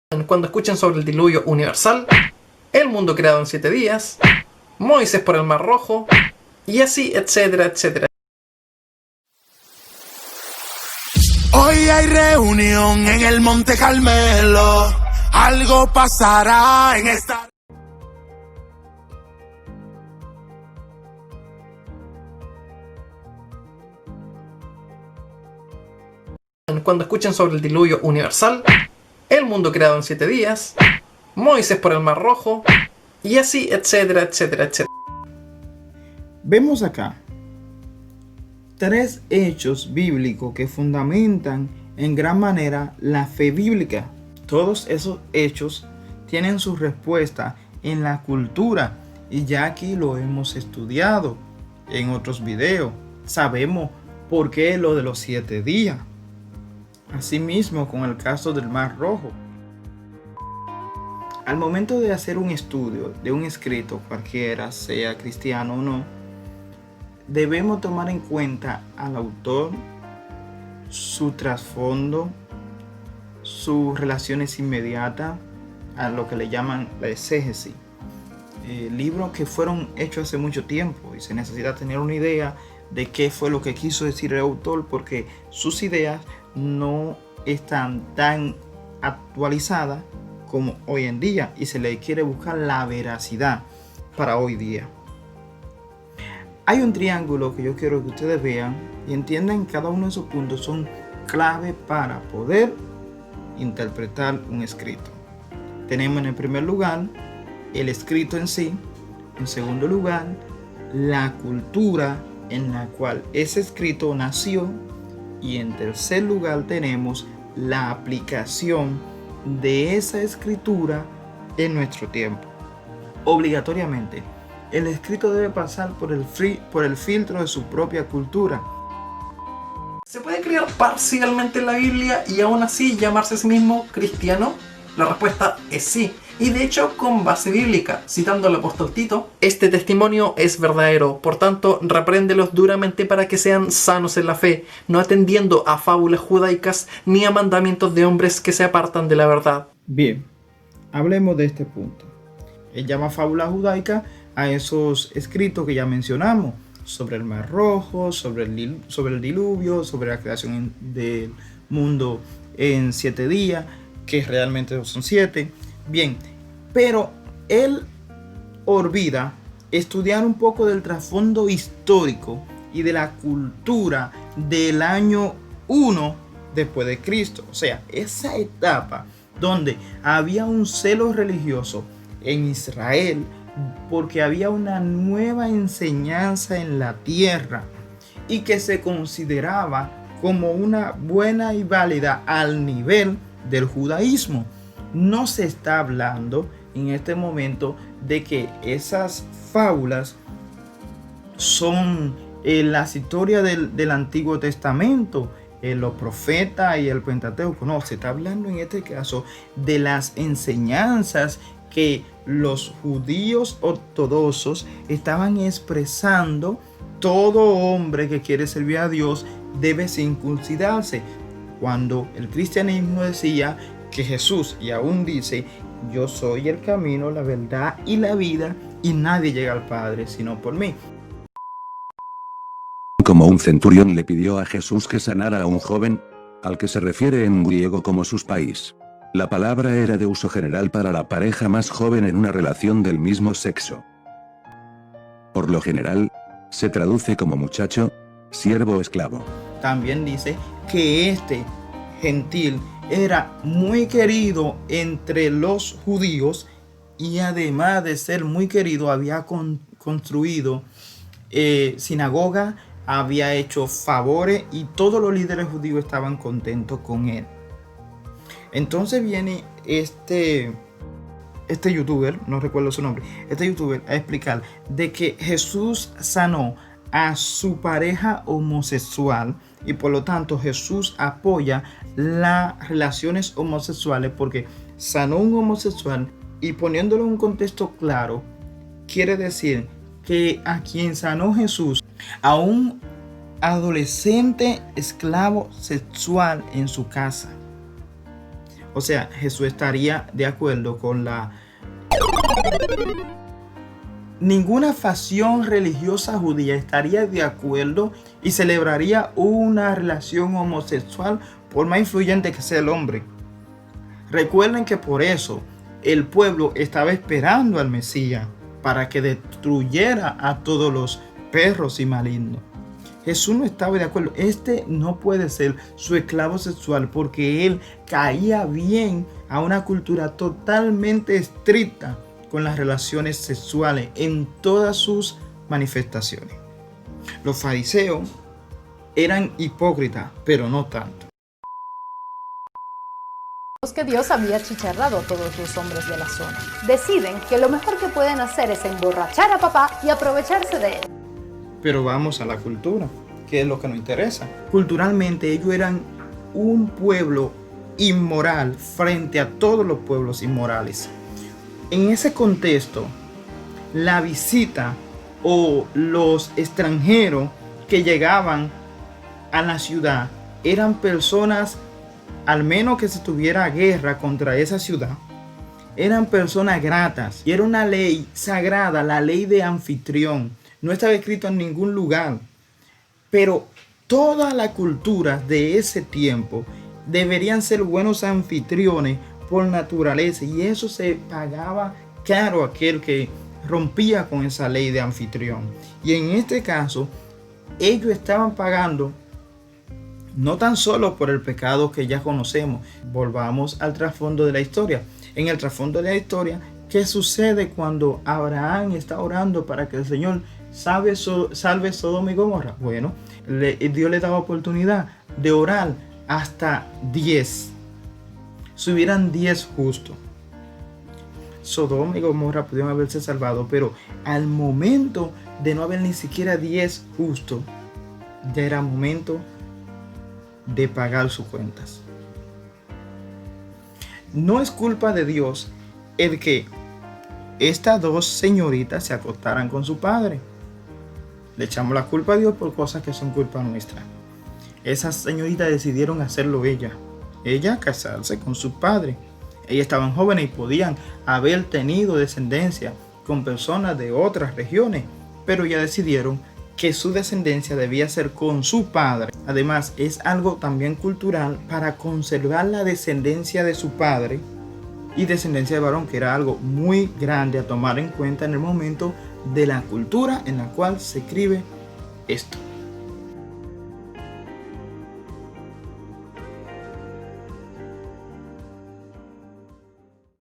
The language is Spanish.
Cuando escuchen sobre el diluvio universal, el mundo creado en 7 días, Moisés por el Mar Rojo, y así, etcétera, etcétera. Hoy hay reunión en el Monte Carmelo, algo pasará en esta... Cuando escuchen sobre el diluvio universal, el mundo creado en 7 días, Moisés por el Mar Rojo, y así, etcétera, etcétera, etcétera. Vemos acá 3 hechos bíblicos que fundamentan en gran manera la fe bíblica. Todos esos hechos tienen su respuesta en la cultura y ya aquí lo hemos estudiado en otros videos. Sabemos por qué lo de los 7 días. Asimismo con el caso del Mar Rojo. Al momento de hacer un estudio de un escrito cualquiera, sea cristiano o no, debemos tomar en cuenta al autor, su trasfondo, sus relaciones inmediatas, a lo que le llaman la exégesis. Libros que fueron hechos hace mucho tiempo y se necesita tener una idea de qué fue lo que quiso decir el autor, porque sus ideas no están tan actualizadas como hoy en día y se le quiere buscar la veracidad para hoy día. Hay un triángulo que yo quiero que ustedes vean y entiendan que cada uno de esos puntos son clave para poder interpretar un escrito. Tenemos en el primer lugar el escrito en sí, en segundo lugar la cultura en la cual ese escrito nació y en tercer lugar tenemos la aplicación de esa escritura en nuestro tiempo. Obligatoriamente, el escrito debe pasar por el filtro de su propia cultura. ¿Se puede creer parcialmente en la Biblia y aún así llamarse a sí mismo cristiano? La respuesta es sí, y de hecho con base bíblica. Citando al apóstol Tito, este testimonio es verdadero, por tanto repréndelos duramente para que sean sanos en la fe, no atendiendo a fábulas judaicas ni a mandamientos de hombres que se apartan de la verdad. Bien, hablemos de este punto. Él llama fábula judaica a esos escritos que ya mencionamos, sobre el Mar Rojo, sobre el diluvio, sobre la creación del mundo en 7 días, que realmente son 7. Bien, pero él olvida estudiar un poco del trasfondo histórico y de la cultura del año 1 después de Cristo. O sea, esa etapa donde había un celo religioso en Israel porque había una nueva enseñanza en la tierra y que se consideraba como una buena y válida al nivel del judaísmo. No se está hablando en este momento de que esas fábulas son las historias del Antiguo Testamento, los profetas y el Pentateuco. No, se está hablando en este caso de las enseñanzas que los judíos ortodoxos estaban expresando. Todo hombre que quiere servir a Dios debe circuncidarse. Cuando el cristianismo decía que Jesús, y aún dice, yo soy el camino, la verdad y la vida, y nadie llega al Padre sino por mí. Como un centurión le pidió a Jesús que sanara a un joven, al que se refiere en griego como suspais. La palabra era de uso general para la pareja más joven en una relación del mismo sexo. Por lo general, se traduce como muchacho, siervo o esclavo. También dice que este gentil era muy querido entre los judíos y además de ser muy querido había construido sinagoga, había hecho favores y todos los líderes judíos estaban contentos con él. Entonces viene este youtuber, no recuerdo su nombre, este youtuber a explicar de que Jesús sanó a su pareja homosexual y por lo tanto Jesús apoya las relaciones homosexuales porque sanó a un homosexual y poniéndolo en un contexto claro, quiere decir que a quien sanó Jesús, a un adolescente esclavo sexual en su casa. O sea, Jesús estaría de acuerdo con la... Ninguna facción religiosa judía estaría de acuerdo y celebraría una relación homosexual por más influyente que sea el hombre. Recuerden que por eso el pueblo estaba esperando al Mesías para que destruyera a todos los perros y malignos. Jesús no estaba de acuerdo. Este no puede ser su esclavo sexual porque él caía bien a una cultura totalmente estricta con las relaciones sexuales en todas sus manifestaciones. Los fariseos eran hipócritas, pero no tanto. Que Dios había achicharrado a todos los hombres de la zona. Deciden que lo mejor que pueden hacer es emborrachar a papá y aprovecharse de él. Pero vamos a la cultura, que es lo que nos interesa. Culturalmente ellos eran un pueblo inmoral frente a todos los pueblos inmorales. En ese contexto, la visita o los extranjeros que llegaban a la ciudad eran personas, al menos que se tuviera guerra contra esa ciudad, eran personas gratas. Y era una ley sagrada, la ley de anfitrión. No estaba escrito en ningún lugar. Pero toda la cultura de ese tiempo deberían ser buenos anfitriones por naturaleza. Y eso se pagaba caro a aquel que rompía con esa ley de anfitrión. Y en este caso, ellos estaban pagando no tan solo por el pecado que ya conocemos. Volvamos al trasfondo de la historia. En el trasfondo de la historia, ¿qué sucede cuando Abraham está orando para que el Señor salve Sodoma y Gomorra? Bueno, Dios le daba oportunidad de orar hasta 10. Si hubieran 10 justos, Sodoma y Gomorra pudieron haberse salvado, pero al momento de no haber ni siquiera 10 justos, ya era momento de pagar sus cuentas. No es culpa de Dios el que estas dos señoritas se acostaran con su padre. Le echamos la culpa a Dios por cosas que son culpa nuestra. Esas señoritas decidieron hacerlo ella casarse con su padre. Ellas estaban jóvenes y podían haber tenido descendencia con personas de otras regiones, pero ya decidieron que su descendencia debía ser con su padre. Además, es algo también cultural para conservar la descendencia de su padre y descendencia de varón, que era algo muy grande a tomar en cuenta en el momento de la cultura en la cual se escribe esto.